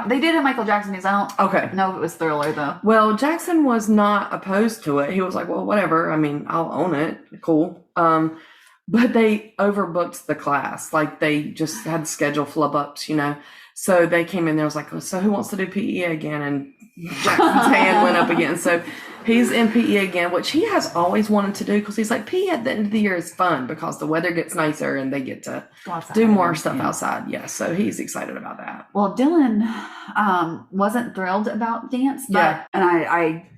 they did a Michael Jackson dance. I don't know if it was Thriller though. Well, Jackson was not opposed to it. He was like, well, whatever. I mean, I'll own it. Cool. But they overbooked the class. Like they just had schedule flub-ups, So they came in there, was like, so who wants to do PE again? And Jackson's hand went up again. So he's in PE again, which he has always wanted to do because he's like, PE at the end of the year is fun because the weather gets nicer and they get to do more stuff outside. Yeah, so he's excited about that. Well, Dylan wasn't thrilled about dance, but and I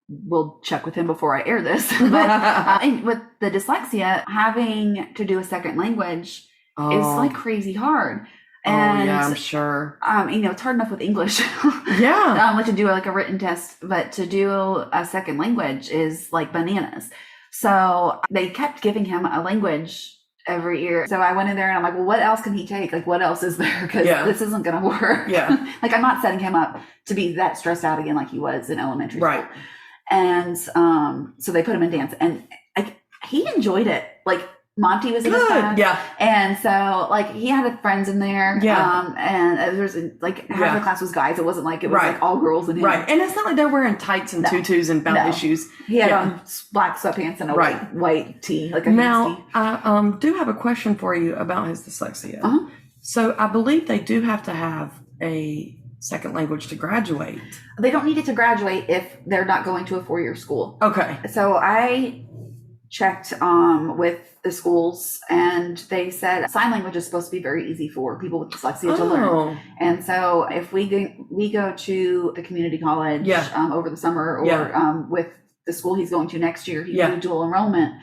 will check with him before I air this. But with the dyslexia, having to do a second language is like crazy hard. And, I'm sure. It's hard enough with English. Yeah. Like to do like a written test, but to do a second language is like bananas. So they kept giving him a language every year. So I went in there and I'm like, well, what else can he take? Like, what else is there? Because this isn't going to work. Yeah. Like, I'm not setting him up to be that stressed out again like he was in elementary school. Right. And so they put him in dance, and he enjoyed it. Like, Monty was in his class. Yeah. And so, like, he had friends in there. Yeah. And there's, like, half the class was guys. It wasn't like it was, like, all girls in him. Right. And it's not like they're wearing tights and tutus and ballet shoes. He had on black sweatpants and a white tee, like a tee. Now, I do have a question for you about his dyslexia. Uh-huh. So, I believe they do have to have a second language to graduate? They don't need it to graduate if they're not going to a 4-year school. Okay. So I checked with the schools, and they said sign language is supposed to be very easy for people with dyslexia to learn. And so if we go to the community college over the summer, or with the school he's going to next year, he can do dual enrollment.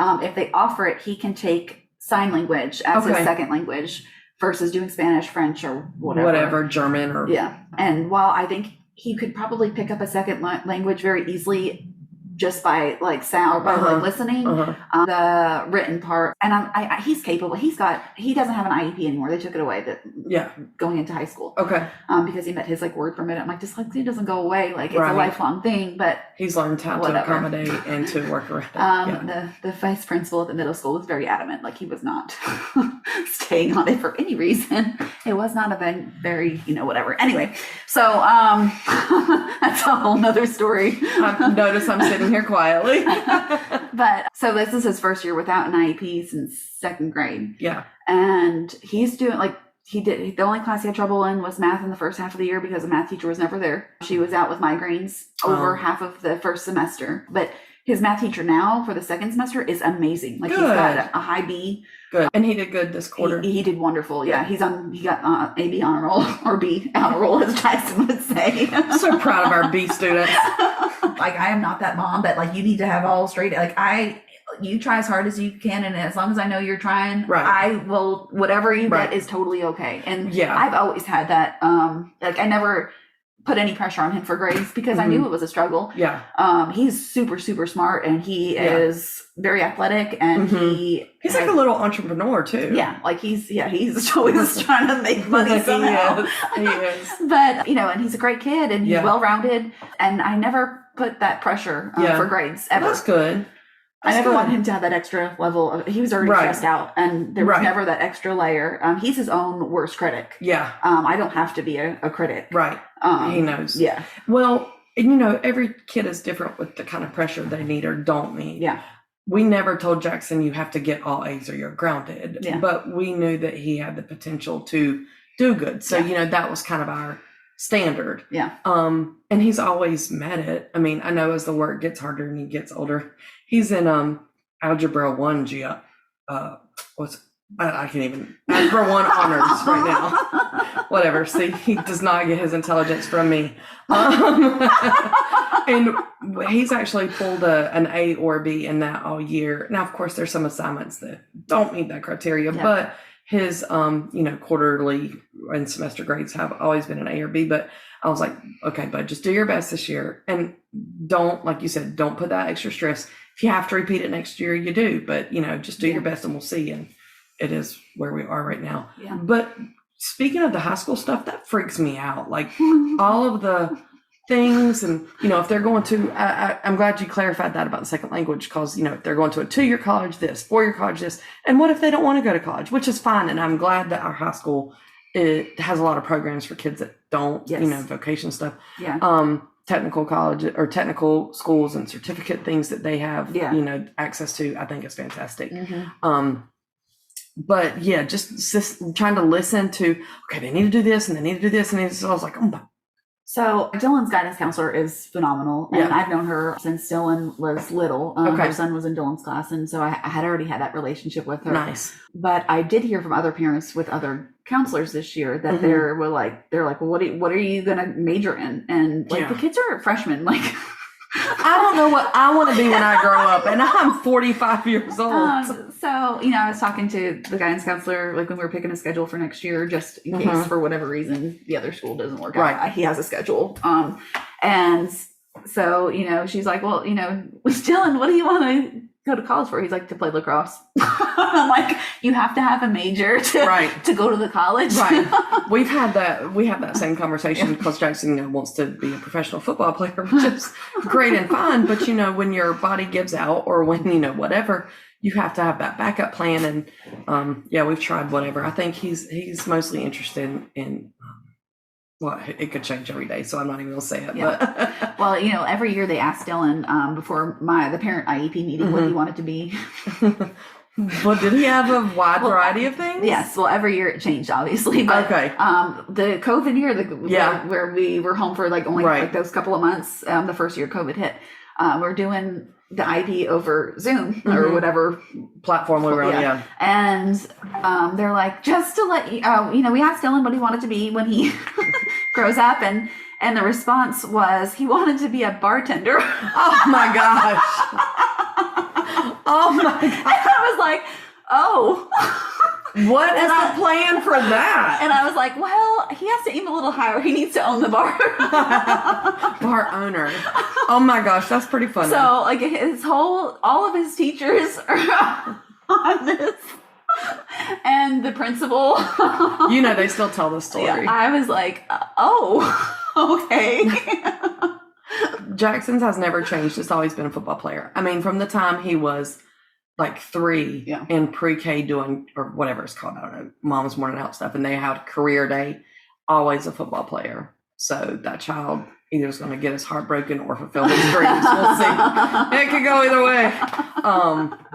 If they offer it, he can take sign language as his second language versus doing Spanish, French, or whatever, German, or And while I think he could probably pick up a second language very easily just by like sound, by like listening, the written part, and he's capable. He doesn't have an IEP anymore. They took it away. Going into high school. Okay. Because he met his like word permit. I'm like, dyslexia doesn't go away. Like, it's a lifelong thing, but he's learned how to accommodate and to work around it. The vice principal at the middle school was very adamant. Like, he was not staying on it for any reason. It was not a very, whatever. Anyway, so that's a whole nother story. Notice I'm sitting here quietly. But so this is his first year without an IEP since second grade. Yeah. And he's doing the only class he had trouble in was math in the first half of the year because the math teacher was never there. She was out with migraines over half of the first semester. But his math teacher now for the second semester is amazing. Like, he's got a high B. Good. And he did good this quarter. He did wonderful. Yeah. He got a B honor roll, or B honor roll, as Jackson would say. I'm so proud of our B students. Like, I am not that mom that like you need to have all straight. Like, you try as hard as you can, and as long as I know you're trying, I will, whatever you get is totally okay. And I've always had that. Like, I never put any pressure on him for grades because I knew it was a struggle. Yeah. He's super, super smart, and he is very athletic, and he's like a little entrepreneur too. Yeah. Like, he's always trying to make money somehow. He is. But, and he's a great kid, and he's well-rounded, and I never put that pressure for grades ever. That's good. I never wanted him to have that extra level he was already stressed out, and there was never that extra layer. He's his own worst critic. Yeah. I don't have to be a critic. Right. He knows. Yeah. Well, every kid is different with the kind of pressure they need or don't need. Yeah. We never told Jackson you have to get all A's or you're grounded, but we knew that he had the potential to do good. So, that was kind of our standard. Yeah. And he's always met it. I mean, I know as the work gets harder and he gets older, he's in Algebra 1 I can't even, Algebra 1 honors right now. Whatever. See, he does not get his intelligence from me. And he's actually pulled an A or B in that all year. Now, of course, there's some assignments that don't meet that criteria, but his, quarterly and semester grades have always been an A or B. But I was like, okay, bud, just do your best this year. And don't, like you said, don't put that extra stress. If you have to repeat it next year, you do. But, just do your best, and we'll see. And it is where we are right now. Yeah. But speaking of the high school stuff, that freaks me out. Like, all of the things, and if they're going to, I'm glad you clarified that about the second language, because if they're going to a 2-year college, this 4-year college, this, and what if they don't want to go to college, which is fine. And I'm glad that our high school, it has a lot of programs for kids that don't, vocation stuff. Yeah. Technical college or technical schools and certificate things that they have, access to, I think is fantastic. But just trying to listen to, okay, they need to do this and they need to do this. And so I was like, oh. So Dylan's guidance counselor is phenomenal. And I've known her since Dylan was little. Her son was in Dylan's class. And so I had already had that relationship with her. Nice. But I did hear from other parents with other counselors this year that they're like, well, what are you going to major in? And like, the kids are freshmen. Like, I don't know what I want to be when I grow up, and I'm 45 years old. So, I was talking to the guidance counselor, like when we were picking a schedule for next year, just in case for whatever reason the other school doesn't work out. He has a schedule. And so, she's like, well, Dylan, what do you want to go to college for? He's like, to play lacrosse. I'm like, you have to have a major to go to the college. Right. We have that same conversation because Jackson wants to be a professional football player, which is great and fine. But when your body gives out, or when whatever, you have to have that backup plan. And we've tried whatever. I think he's mostly interested in well, it could change every day, so I'm not even going to say it. Yeah. But well, every year they ask Dylan before the parent IEP meeting what he wanted to be. But did he have a wide variety of things? Yes. Well, every year it changed, obviously. But, the COVID year, where we were home for like only like those couple of months, the first year COVID hit, we're doing the ID over Zoom or whatever platform we were on. Yeah. And they're like, just to let you, we asked Dylan what he wanted to be when he grows up, and the response was he wanted to be a bartender. Oh my gosh. Oh my God. And I was like, oh. What is the plan for that? And I was like, well, he has to aim a little higher. He needs to own the bar. Bar owner. Oh my gosh, that's pretty funny. So like all of his teachers are on this. And the principal. They still tell the story. Yeah, I was like, oh, okay. Jackson's has never changed. It's always been a football player. I mean, from the time he was like 3 in pre-K doing, or whatever it's called, I don't know, Mama's Morning Help stuff, and they had career day, always a football player. So that child either is going to get his heart broken or fulfill his dreams. We'll see. It could go either way.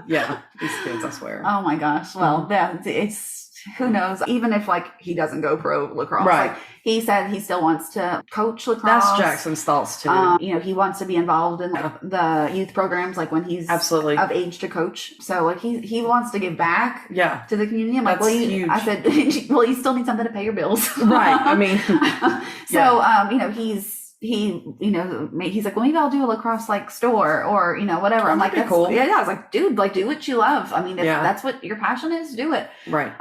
Yeah, these kids, I swear. Oh my gosh. Well, it's who knows? Even if like he doesn't go pro lacrosse, like he said he still wants to coach lacrosse. That's Jackson's thoughts too. He wants to be involved in the youth programs, like when he's absolutely of age to coach. So like he wants to give back to the community. I'm like, well, huge. I said, well, you still need something to pay your bills, right? I mean, so he's like, well, maybe I'll do a lacrosse like store or whatever. I'm like, that's cool. Yeah, I was like, dude, like do what you love. I mean, if that's what your passion is, do it. Right.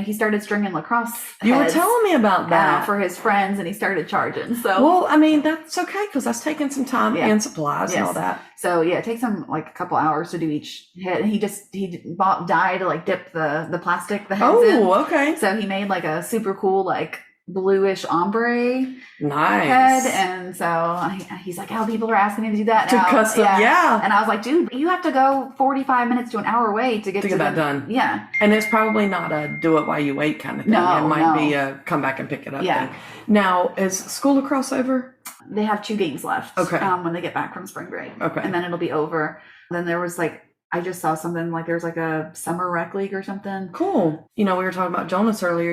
He started stringing lacrosse. You were telling me about that for his friends, and he started charging. So well, I mean, that's okay because that's taking some time and supplies and all that. So yeah, it takes him like a couple hours to do each hit. And he bought dye to like dip the plastic the heads in. Oh, okay. So he made like a super cool like bluish ombre head, and so he's like, people are asking me to do that now. Custom, and I was like, dude, you have to go 45 minutes to an hour away to get that done. Yeah, and it's probably not a do it while you wait kind of thing. No, it might be a come back and pick it up thing. Now, is school lacrosse over? They have 2 games left. Okay, when they get back from spring break. Okay, and then it'll be over. Then there was like, I just saw something like there's like a summer rec league or something. Cool. We were talking about Jonas earlier.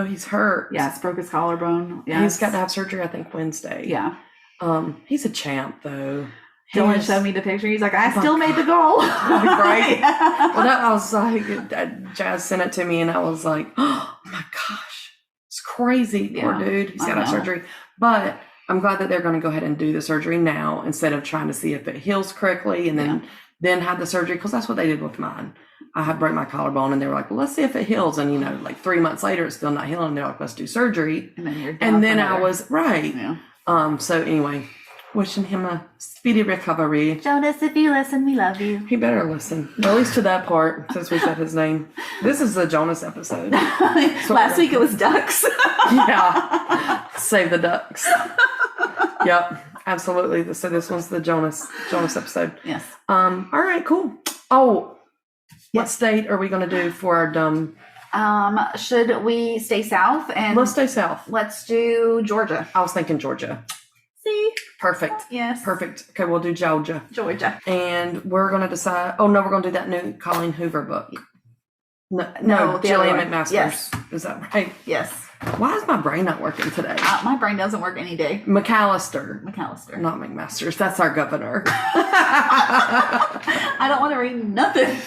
He's hurt. Yes, broke his collarbone. Yes. He's got to have surgery, I think, Wednesday. Yeah. He's a champ, though. Dylan showed me the picture. He's like, I still made the goal. Right? Well, I was like, Jazz sent it to me, and I was like, oh my gosh, it's crazy. Poor dude. He's got to have surgery. But I'm glad that they're going to go ahead and do the surgery now instead of trying to see if it heals correctly and then had the surgery, because that's what they did with mine. I had broke my collarbone, and they were like, well, let's see if it heals. And, like 3 months later, it's still not healing. And they're like, let's do surgery. And then you're and then I was, Yeah. So anyway, wishing him a speedy recovery. Jonas, if you listen, we love you. He better listen. At least to that part, since we said his name. This is the Jonas episode. Last week it was ducks. Yeah. Save the ducks. Yep. Absolutely. So this one's the Jonas episode. Yes. All right, cool. Oh, what state are we going to do for our dumb? Should we stay south? And let's stay south. Let's do Georgia. I was thinking Georgia. See? Perfect. Yes. Perfect. Okay, we'll do Georgia. And we're going to decide. Oh, no, we're going to do that new Colleen Hoover book. No, Jillian McMaster's. Yes. Is that right? Yes. Why is my brain not working today? My brain doesn't work any day. McAllister. Not McMaster's. That's our governor. I don't want to read nothing.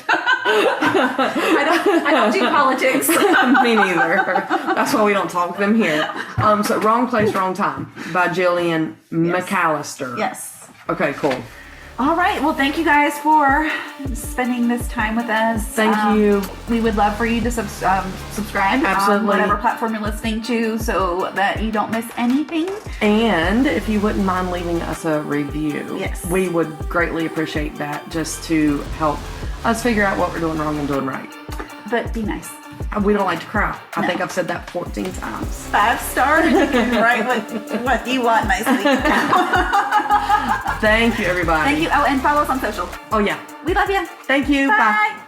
I don't do politics. Me neither. That's why we don't talk to them here. So Wrong Place, Wrong Time by Jillian McAllister. Yes. Okay, cool. All right. Well, thank you guys for spending this time with us. Thank you. We would love for you to subscribe on whatever platform you're listening to so that you don't miss anything. And if you wouldn't mind leaving us a review, we would greatly appreciate that, just to help us figure out what we're doing wrong and doing right. But be nice. We don't like to cry. I think I've said that 14 times. 5 stars. You can write what you want nicely. Thank you, everybody. Thank you. Oh, and follow us on social. Oh, yeah. We love you. Thank you. Bye.